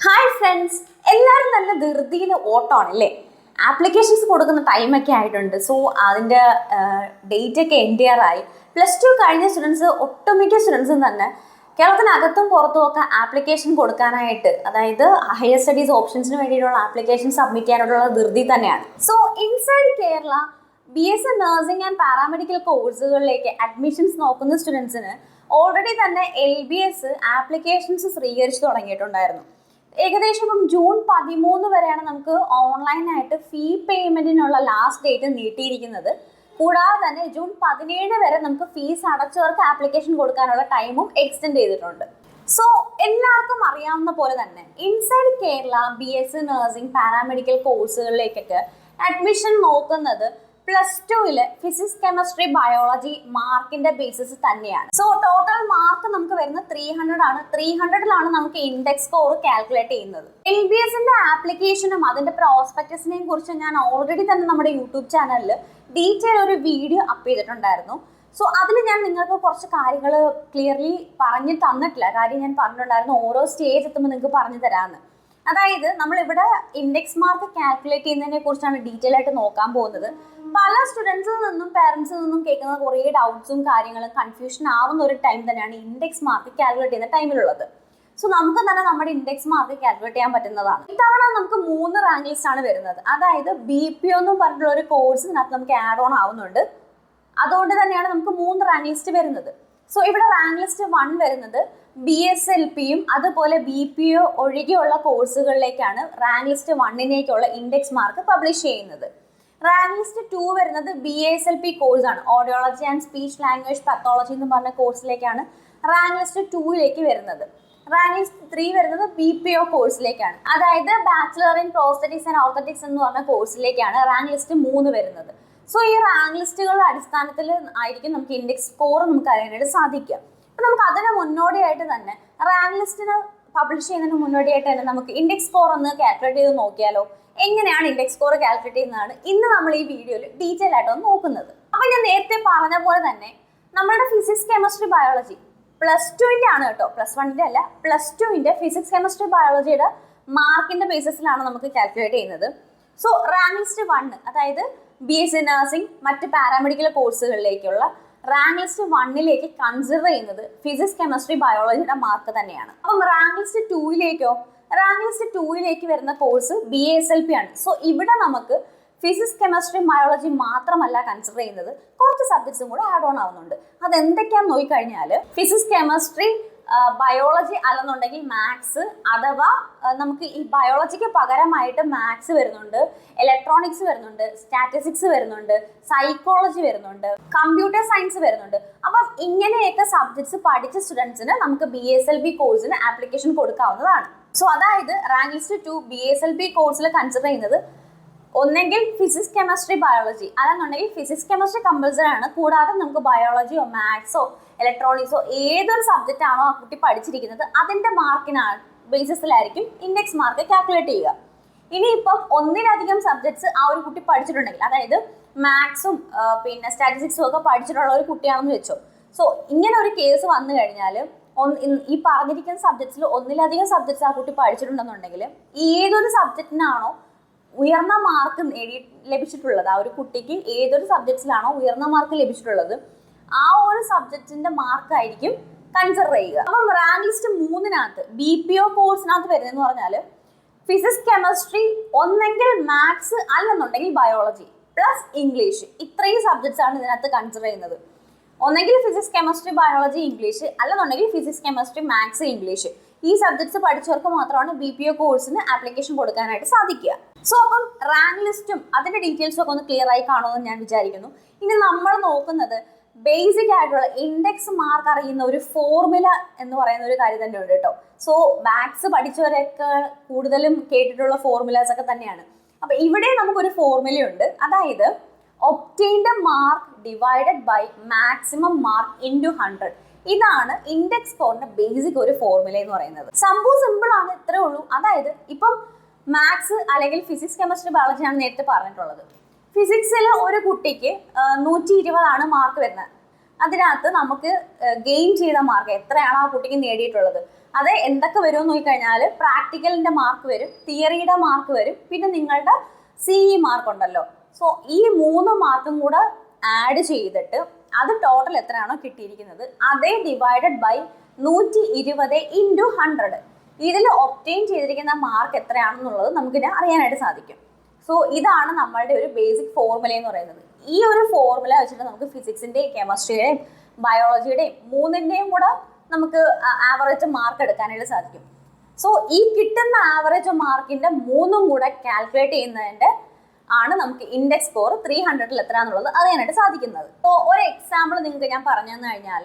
Hi friends, എല്ലാവരും നല്ല ധൃതിയിൽ ഓട്ടമാണല്ലേ. ആപ്ലിക്കേഷൻസ് കൊടുക്കുന്ന ടൈമൊക്കെ ആയിട്ടുണ്ട്. സോ അതിൻ്റെ ഡേറ്റ് ഒക്കെ എൻഡിയറായി. +2 കഴിഞ്ഞ സ്റ്റുഡൻസ്, ഒട്ടുമിക്ക സ്റ്റുഡൻസും തന്നെ കേരളത്തിനകത്തും പുറത്തും ഒക്കെ ആപ്ലിക്കേഷൻ കൊടുക്കാനായിട്ട്, അതായത് ഹയർ സ്റ്റഡീസ് ഓപ്ഷൻസിന് വേണ്ടിയിട്ടുള്ള ആപ്ലിക്കേഷൻ സബ്മിറ്റ് ചെയ്യാനുള്ള ധൃതി തന്നെയാണ്. So inside Kerala BSc nursing and paramedical കോഴ്സുകളിലേക്ക് അഡ്മിഷൻസ് നോക്കുന്ന സ്റ്റുഡൻസിന് ഓൾറെഡി തന്നെ LBS ആപ്ലിക്കേഷൻസ് സ്വീകരിച്ചു തുടങ്ങിയിട്ടുണ്ടായിരുന്നു. ഏകദേശം ഇപ്പം ജൂൺ 13 വരെയാണ് നമുക്ക് ഓൺലൈനായിട്ട് ഫീ പേയ്മെന്റിനുള്ള ലാസ്റ്റ് ഡേറ്റ് നീട്ടിയിരിക്കുന്നത്. കൂടാതെ തന്നെ ജൂൺ 17 വരെ നമുക്ക് ഫീസ് അടച്ചവർക്ക് ആപ്ലിക്കേഷൻ കൊടുക്കാനുള്ള ടൈമും എക്സ്റ്റെൻഡ് ചെയ്തിട്ടുണ്ട്. സോ എല്ലാവർക്കും അറിയാവുന്ന പോലെ തന്നെ inside Kerala BSc nursing paramedical കോഴ്സുകളിലേക്കൊക്കെ അഡ്മിഷൻ നോക്കുന്നത് +2 ഫിസിക്സ് കെമിസ്ട്രി ബയോളജി മാർക്കിന്റെ ബേസിസ് തന്നെയാണ്. സോ ടോട്ടൽ മാർക്ക് നമുക്ക് വരുന്നത് 300 ആണ്. 300ലാണ് നമുക്ക് ഇൻഡെക്സ് സ്കോർ കാൽക്കുലേറ്റ് ചെയ്യുന്നത്. LBSന്റെ ആപ്ലിക്കേഷനും അതിന്റെ പ്രോസ്പെക്ടസിനെയും കുറിച്ച് ഞാൻ ഓൾറെഡി തന്നെ നമ്മുടെ യൂട്യൂബ് ചാനലിൽ ഡീറ്റെയിൽ ഒരു വീഡിയോ അപ്പ് ചെയ്തിട്ടുണ്ടായിരുന്നു. സോ അതിൽ ഞാൻ നിങ്ങൾക്ക് കുറച്ച് കാര്യങ്ങൾ ക്ലിയർലി പറഞ്ഞു തന്നിട്ടില്ല. കാര്യം ഞാൻ പറഞ്ഞിട്ടുണ്ടായിരുന്നു ഓരോ സ്റ്റേജ് എത്തുമ്പോൾ നിങ്ങൾക്ക് പറഞ്ഞു തരാമെന്ന്. അതായത് നമ്മളിവിടെ ഇൻഡെക്സ് മാർക്ക് കാൽക്കുലേറ്റ് ചെയ്യുന്നതിനെ കുറിച്ചാണ് ഡീറ്റെയിൽ ആയിട്ട് നോക്കാൻ പോകുന്നത്. പല സ്റ്റുഡൻസിൽ നിന്നും പേരൻസിൽ നിന്നും കേൾക്കുന്ന കുറേ ഡൗട്ട്സും കാര്യങ്ങളും കൺഫ്യൂഷൻ ആവുന്ന ഒരു ടൈം തന്നെയാണ് ഇൻഡെക്സ് മാർക്ക് കാൽക്കുലേറ്റ് ചെയ്യുന്ന ടൈമിലുള്ളത്. സോ നമുക്ക് തന്നെ നമ്മുടെ ഇൻഡെക്സ് മാർക്ക് കാൽക്കുലേറ്റ് ചെയ്യാൻ പറ്റുന്നതാണ്. ഇത്തവണ നമുക്ക് 3 റാങ്ക് ലിസ്റ്റ് ആണ് വരുന്നത്. അതായത് BPO എന്നും പറഞ്ഞിട്ടുള്ള ഒരു കോഴ്സ് ഇതിനകത്ത് നമുക്ക് ആഡ് ഓൺ ആവുന്നുണ്ട്. അതുകൊണ്ട് തന്നെയാണ് നമുക്ക് 3 റാങ്ക് ലിസ്റ്റ് വരുന്നത്. സോ ഇവിടെ റാങ്ക് ലിസ്റ്റ് 1 വരുന്നത് BSLPയും അതുപോലെ BPO ഒഴികെയുള്ള കോഴ്സുകളിലേക്കാണ് റാങ്ക് ലിസ്റ്റ് 1ലേക്കുള്ള ഇൻഡെക്സ് മാർക്ക് പബ്ലിഷ് ചെയ്യുന്നത്. റാങ്ക് ലിസ്റ്റ് 2 വരുന്നത് BASLP കോഴ്സാണ്. Audiology and speech language pathology എന്ന് പറഞ്ഞ കോഴ്സിലേക്കാണ് റാങ്ക് ലിസ്റ്റ് 2ലേക്ക് വരുന്നത്. റാങ്ക് ലിസ്റ്റ് 3 വരുന്നത് BPO കോഴ്സിലേക്കാണ്. അതായത് bachelor in prosthetics and orthotics എന്ന് പറഞ്ഞ കോഴ്സിലേക്കാണ് റാങ്ക് ലിസ്റ്റ് 3 വരുന്നത്. സോ ഈ റാങ്ക് ലിസ്റ്റുകളുടെ അടിസ്ഥാനത്തിൽ ആയിരിക്കും നമുക്ക് ഇൻഡെക്സ് സ്കോർ നമുക്ക് അറിയാനായിട്ട് സാധിക്കുക. അപ്പം നമുക്ക് അതിന് മുന്നോടിയായിട്ട് തന്നെ റാങ്ക് ലിസ്റ്റിന് പബ്ലിഷ് ചെയ്യുന്നതിന് മുന്നോടിയായിട്ട് തന്നെ നമുക്ക് ഇൻഡെക്സ് സ്കോർ ഒന്ന് കാൽക്കുലേറ്റ് ചെയ്ത് നോക്കിയാലോ. എങ്ങനെയാണ് ഇൻഡെക്സ് സ്കോർ കാൽക്കുലേറ്റ് ചെയ്യുന്നതാണ് ഇന്ന് നമ്മൾ ഈ വീഡിയോയിൽ ഡീറ്റെയിൽ ആയിട്ടൊന്ന് നോക്കുന്നത്. അപ്പം ഞാൻ നേരത്തെ പറഞ്ഞ പോലെ തന്നെ നമ്മുടെ ഫിസിക്സ് കെമിസ്ട്രി ബയോളജി +2ന്റെ ആണ് കേട്ടോ, +1ന്റെ അല്ല. +2ന്റെ ഫിസിക്സ് കെമിസ്ട്രി ബയോളജിയുടെ മാർക്കിന്റെ ബേസിസിലാണ് നമുക്ക് കാൽക്കുലേറ്റ് ചെയ്യുന്നത്. സോ റാങ്ക് ലിസ്റ്റ് 1, അതായത് BSc നഴ്സിംഗ് മറ്റ് പാരാമെഡിക്കൽ കോഴ്സുകളിലേക്കുള്ള റാങ്ക് ലിസ്റ്റ് 1ലേക്ക് കൺസിഡർ ചെയ്യുന്നത് ഫിസിക്സ് കെമിസ്ട്രി ബയോളജിയുടെ മാർക്ക് തന്നെയാണ്. അപ്പം റാങ്ക് ലിസ്റ്റ് 2ലേക്കോ, റാങ്ക് ലിസ്റ്റ് 2ലേക്ക് വരുന്ന കോഴ്സ് BASLP ആണ്. സോ ഇവിടെ നമുക്ക് ഫിസിക്സ് കെമിസ്ട്രി ബയോളജി മാത്രമല്ല കൺസിഡർ ചെയ്യുന്നത്, കുറച്ച് സബ്ജക്ട്സും കൂടെ ആഡ് ഓൺ ആവുന്നുണ്ട്. അതെന്തൊക്കെയാണെന്ന് നോക്കിക്കഴിഞ്ഞാൽ ഫിസിക്സ് കെമിസ്ട്രി ബയോളജി അല്ലെന്നുണ്ടെങ്കിൽ മാത്സ്, അഥവാ നമുക്ക് ഈ ബയോളജിക്ക് പകരമായിട്ട് മാത്സ് വരുന്നുണ്ട്, ഇലക്ട്രോണിക്സ് വരുന്നുണ്ട്, സ്റ്റാറ്റിസ്റ്റിക്സ് വരുന്നുണ്ട്, സൈക്കോളജി വരുന്നുണ്ട്, കമ്പ്യൂട്ടർ സയൻസ് വരുന്നുണ്ട്. അപ്പം ഇങ്ങനെയൊക്കെ സബ്ജക്ട്സ് പഠിച്ച സ്റ്റുഡൻസിന് നമുക്ക് BSLP കോഴ്സിന് ആപ്ലിക്കേഷൻ കൊടുക്കാവുന്നതാണ്. സോ അതായത് റാങ്ക് ലിസ്റ്റ് 2 BSLP കോഴ്സിൽ കൺസിഡർ ചെയ്യുന്നത് ഒന്നെങ്കിൽ ഫിസിക്സ് കെമിസ്ട്രി ബയോളജി അല്ലെന്നുണ്ടെങ്കിൽ ഫിസിക്സ് കെമിസ്ട്രി കമ്പൽസറി ആണ്. കൂടാതെ നമുക്ക് ബയോളജിയോ മാത്സോ ഇലക്ട്രോണിക്സോ ഏതൊരു സബ്ജക്റ്റ് ആണോ ആ കുട്ടി പഠിച്ചിരിക്കുന്നത് അതിൻ്റെ മാർക്കിനാണ് ബേസിസിലായിരിക്കും ഇൻഡെക്സ് മാർക്ക് കാൽക്കുലേറ്റ് ചെയ്യുക. ഇനിയിപ്പം ഒന്നിലധികം സബ്ജക്ട്സ് ആ ഒരു കുട്ടി പഠിച്ചിട്ടുണ്ടെങ്കിൽ, അതായത് മാത്സും പിന്നെ സ്റ്റാറ്റിസ്റ്റിക്സും ഒക്കെ പഠിച്ചിട്ടുള്ള ഒരു കുട്ടിയാണെന്ന് വെച്ചോ. സോ ഇങ്ങനെ ഒരു കേസ് വന്നു കഴിഞ്ഞാൽ ഈ പറഞ്ഞിരിക്കുന്ന സബ്ജക്ട്സിൽ ഒന്നിലധികം സബ്ജക്ട്സ് ആ കുട്ടി പഠിച്ചിട്ടുണ്ടെന്നുണ്ടെങ്കിൽ ഏതൊരു സബ്ജക്റ്റിനാണോ ഉയർന്ന മാർക്ക് ലഭിച്ചിട്ടുള്ളത്, ആ ഒരു കുട്ടിക്ക് ഏതൊരു സബ്ജക്ട്സിലാണോ ഉയർന്ന മാർക്ക് ലഭിച്ചിട്ടുള്ളത് ആ ഒരു സബ്ജക്റ്റിന്റെ മാർക്കായിരിക്കും കൺസിഡർ ചെയ്യുക. അപ്പം റാങ്ക് ലിസ്റ്റ് 3നകത്ത് BPO കോഴ്സിനകത്ത് വരുന്നതെന്ന് പറഞ്ഞാൽ ഫിസിക്സ് കെമിസ്ട്രി ഒന്നെങ്കിൽ മാത്സ് അല്ലെന്നുണ്ടെങ്കിൽ ബയോളജി പ്ലസ് ഇംഗ്ലീഷ്, ഇത്രയും സബ്ജക്ട്സ് ആണ് ഇതിനകത്ത് കൺസിഡർ ചെയ്യുന്നത്. ഒന്നെങ്കിൽ ഫിസിക്സ് കെമിസ്ട്രി ബയോളജി ഇംഗ്ലീഷ് അല്ലെന്നുണ്ടെങ്കിൽ ഫിസിക്സ് കെമിസ്ട്രി മാത്സ് ഇംഗ്ലീഷ്, ഈ സബ്ജക്ട്സ് പഠിച്ചവർക്ക് മാത്രമാണ് BPO കോഴ്സിന് ആപ്ലിക്കേഷൻ കൊടുക്കാനായിട്ട് സാധിക്കുക. സോ അപ്പം റാങ്ക് ലിസ്റ്റും അതിന്റെ ഡീറ്റെയിൽസും ഒക്കെ ഒന്ന് ക്ലിയർ ആയി കാണുമെന്ന് ഞാൻ വിചാരിക്കുന്നു. ഇനി നമ്മൾ നോക്കുന്നത് ബേസിക് ആയിട്ടുള്ള ഇൻഡെക്സ് മാർക്ക് അറിയുന്ന ഒരു ഫോർമുല എന്ന് പറയുന്ന ഒരു കാര്യം തന്നെ ഉണ്ട് കേട്ടോ. സോ മാത്സ് പഠിച്ചവരൊക്കെ കൂടുതലും കേട്ടിട്ടുള്ള ഫോർമുലാസ് ഒക്കെ തന്നെയാണ്. അപ്പൊ ഇവിടെ നമുക്കൊരു ഫോർമുലയുണ്ട്, അതായത് obtained mark divided by maximum mark into 100. ഇതാണ് ഇൻഡെക്സ് സ്കോറിന്റെ ബേസിക് ഒരു ഫോർമുല എന്ന് പറയുന്നത്. സംഭവം സിമ്പിൾ ആണ്, ഇത്രേ ഉള്ളൂ. അതായത് ഇപ്പം മാത്സ് അല്ലെങ്കിൽ ഫിസിക്സ് കെമിസ്ട്രി ബയോളജി ആണ് നേരത്തെ പറഞ്ഞിട്ടുള്ളത്. ഫിസിക്സിൽ ഒരു കുട്ടിക്ക് 120 മാർക്ക് വരുന്നത്. അതിനകത്ത് നമുക്ക് ഗെയിൻ ചെയ്ത മാർക്ക് എത്രയാണ് ആ കുട്ടിക്ക് നേടിയിട്ടുള്ളത് അത് എന്തൊക്കെ വരുമെന്ന് നോക്കിക്കഴിഞ്ഞാൽ പ്രാക്ടിക്കലിൻ്റെ മാർക്ക് വരും, തിയറിയുടെ മാർക്ക് വരും, പിന്നെ നിങ്ങളുടെ CE മാർക്ക് ഉണ്ടല്ലോ. സോ ഈ 3 മാർക്കും കൂടെ ആഡ് ചെയ്തിട്ട് അത് ടോട്ടൽ എത്രയാണോ കിട്ടിയിരിക്കുന്നത് അതേ ഡിവൈഡഡ് ബൈ 120 ഇൻറ്റു 100. ഇതിൽ ഒബ്റ്റെയിൻ ചെയ്തിരിക്കുന്ന മാർക്ക് എത്രയാണെന്നുള്ളത് നമുക്കിത് അറിയാനായിട്ട് സാധിക്കും. സോ ഇതാണ് നമ്മളുടെ ഒരു ബേസിക് ഫോർമുല എന്ന് പറയുന്നത്. ഈ ഒരു ഫോർമുല വെച്ചിട്ട് നമുക്ക് ഫിസിക്സിൻ്റെയും കെമിസ്ട്രിയുടെയും ബയോളജിയുടെയും 3ൻ്റെയും കൂടെ നമുക്ക് ആവറേജ് മാർക്ക് എടുക്കാനായിട്ട് സാധിക്കും. സോ ഈ കിട്ടുന്ന ആവറേജ് മാർക്കിൻ്റെ 3ഉം കൂടെ കാൽക്കുലേറ്റ് ചെയ്യുന്നതിൻ്റെ ആണ് നമുക്ക് ഇൻഡെക്സ് സ്കോർ 300ൽ എത്രയാണെന്നുള്ളത് അറിയാനായിട്ട് സാധിക്കുന്നത്. അപ്പോൾ ഒരു എക്സാമ്പിൾ നിങ്ങൾക്ക് ഞാൻ പറഞ്ഞു തന്നു കഴിഞ്ഞാൽ,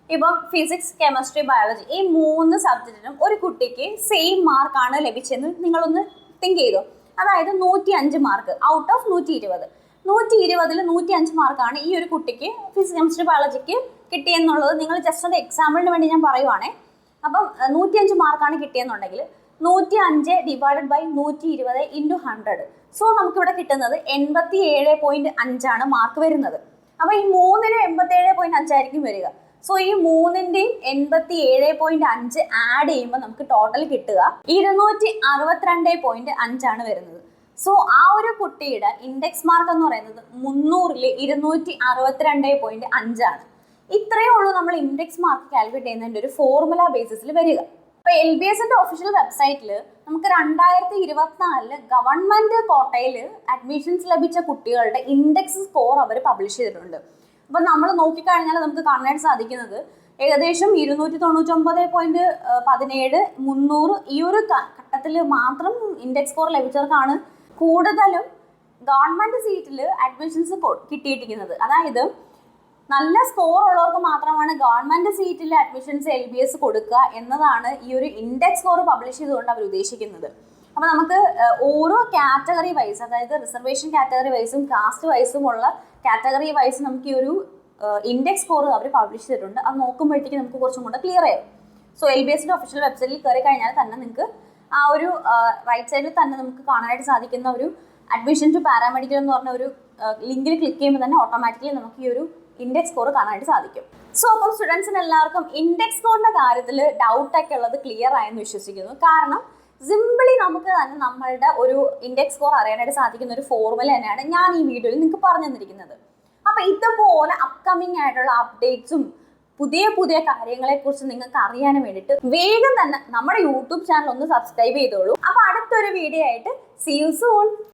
ഇപ്പം ഫിസിക്സ്, കെമിസ്ട്രി, ബയോളജി ഈ 3 സബ്ജക്റ്റിനും ഒരു കുട്ടിക്ക് സെയിം മാർക്കാണ് ലഭിച്ചതെന്ന് നിങ്ങളൊന്ന് തിങ്ക് ചെയ്തോ. അതായത് 105 മാർക്ക് ഔട്ട് ഓഫ് 120. 120ൽ 105 മാർക്കാണ് ഈ ഒരു കുട്ടിക്ക് ഫിസിക്സ്, കെമിസ്ട്രി, ബയോളജിക്ക് കിട്ടിയെന്നുള്ളത് നിങ്ങൾ ജസ്റ്റ് ഒരു എക്സാമ്പിളിന് വേണ്ടി ഞാൻ പറയുവാണേ. അപ്പം 105 മാർക്കാണ് കിട്ടിയെന്നുണ്ടെങ്കിൽ 105 ഡിവൈഡഡ് ബൈ 120 ഇൻറ്റു 100. സോ നമുക്കിവിടെ കിട്ടുന്നത് 87.5 മാർക്ക് വരുന്നത്. അപ്പോൾ ഈ 3ന് 87.5 ആയിരിക്കും വരിക. സോ ഈ 3ൻ്റെയും 87.5 ആഡ് ചെയ്യുമ്പോൾ നമുക്ക് ടോട്ടൽ കിട്ടുക 262.5 വരുന്നത്. സോ ആ ഒരു കുട്ടിയുടെ ഇൻഡെക്സ് മാർക്ക് എന്ന് പറയുന്നത് 300ൽ 262.5. ഇത്രയേ ഉള്ളൂ നമ്മൾ ഇൻഡെക്സ് മാർക്ക് കാൽക്കുലേറ്റ് ചെയ്യുന്നതിൻ്റെ ഒരു ഫോർമുല ബേസിസിൽ വരിക. ഇപ്പോൾ LBSന്റെ ഒഫീഷ്യൽ വെബ്സൈറ്റിൽ നമുക്ക് 2024 ഗവൺമെൻറ് കോട്ടയിൽ അഡ്മിഷൻസ് ലഭിച്ച കുട്ടികളുടെ ഇൻഡെക്സ് സ്കോർ അവർ പബ്ലിഷ് ചെയ്തിട്ടുണ്ട്. അപ്പോൾ നമ്മൾ നോക്കിക്കഴിഞ്ഞാൽ നമുക്ക് കാണാനായിട്ട് സാധിക്കുന്നത് ഏകദേശം 299.17, 300 ഈ ഒരു ഘട്ടത്തിൽ മാത്രം ഇൻഡെക്സ് സ്കോർ ലഭിച്ചവർക്കാണ് കൂടുതലും ഗവൺമെൻറ് സീറ്റിൽ അഡ്മിഷൻസ് കിട്ടിയിരിക്കുന്നത്. അതായത് നല്ല സ്കോർ ഉള്ളവർക്ക് മാത്രമാണ് ഗവൺമെൻറ് സീറ്റിൽ അഡ്മിഷൻസ് LBS കൊടുക്കുക എന്നതാണ് ഈ ഒരു ഇൻഡെക്സ് സ്കോർ പബ്ലിഷ് ചെയ്തുകൊണ്ട് അവർ ഉദ്ദേശിക്കുന്നത്. അപ്പോൾ നമുക്ക് ഓരോ കാറ്റഗറി വൈസ്, അതായത് റിസർവേഷൻ കാറ്റഗറി വൈസും കാസ്റ്റ് വൈസും ഉള്ള കാറ്റഗറി വൈസ് നമുക്ക് ഈ ഒരു ഇൻഡെക്സ് സ്കോർ അവർ പബ്ലിഷ് ചെയ്തിട്ടുണ്ട്. അത് നോക്കുമ്പോഴത്തേക്ക് നമുക്ക് കുറച്ചും കൂടെ ക്ലിയർ ആവും. സോ LBSന്റെ ഒഫീഷ്യൽ വെബ്സൈറ്റിൽ കയറി കഴിഞ്ഞാൽ തന്നെ നിങ്ങൾക്ക് ആ ഒരു റൈറ്റ് സൈഡിൽ തന്നെ നമുക്ക് കാണാനായിട്ട് സാധിക്കുന്ന ഒരു അഡ്മിഷൻ ടു പാരാമെഡിക്കൽ എന്ന് പറഞ്ഞ ഒരു ലിങ്കിൽ ക്ലിക്ക് ചെയ്യുമ്പോൾ തന്നെ ഓട്ടോമാറ്റിക്കലി നമുക്ക് ഈ ഒരു ഇൻഡെക്സ് സ്കോർ കാണാനായിട്ട് സാധിക്കും. സോ അപ്പം സ്റ്റുഡൻസിന് എല്ലാവർക്കും ഇൻഡെക്സ് സ്കോറിൻ്റെ കാര്യത്തിൽ ഡൗട്ടൊക്കെ ഉള്ളത് ക്ലിയർ ആയെന്ന് വിശ്വസിക്കുന്നു. കാരണം സിമ്പിളി നമുക്ക് തന്നെ നമ്മളുടെ ഒരു ഇൻഡെക്സ് സ്കോർ അറിയാനായിട്ട് സാധിക്കുന്ന ഒരു ഫോർമുല തന്നെയാണ് ഞാൻ ഈ വീഡിയോയിൽ നിങ്ങൾക്ക് പറഞ്ഞു തന്നിരിക്കുന്നത്. അപ്പോൾ ഇതുപോലെ അപ്കമിങ് ആയിട്ടുള്ള അപ്ഡേറ്റ്സും പുതിയ പുതിയ കാര്യങ്ങളെക്കുറിച്ച് നിങ്ങൾക്ക് അറിയാൻ വേണ്ടിയിട്ട് വേഗം തന്നെ നമ്മുടെ യൂട്യൂബ് ചാനൽ ഒന്ന് സബ്സ്ക്രൈബ് ചെയ്തോളൂ. അപ്പോൾ അടുത്തൊരു വീഡിയോ ആയിട്ട് see you soon.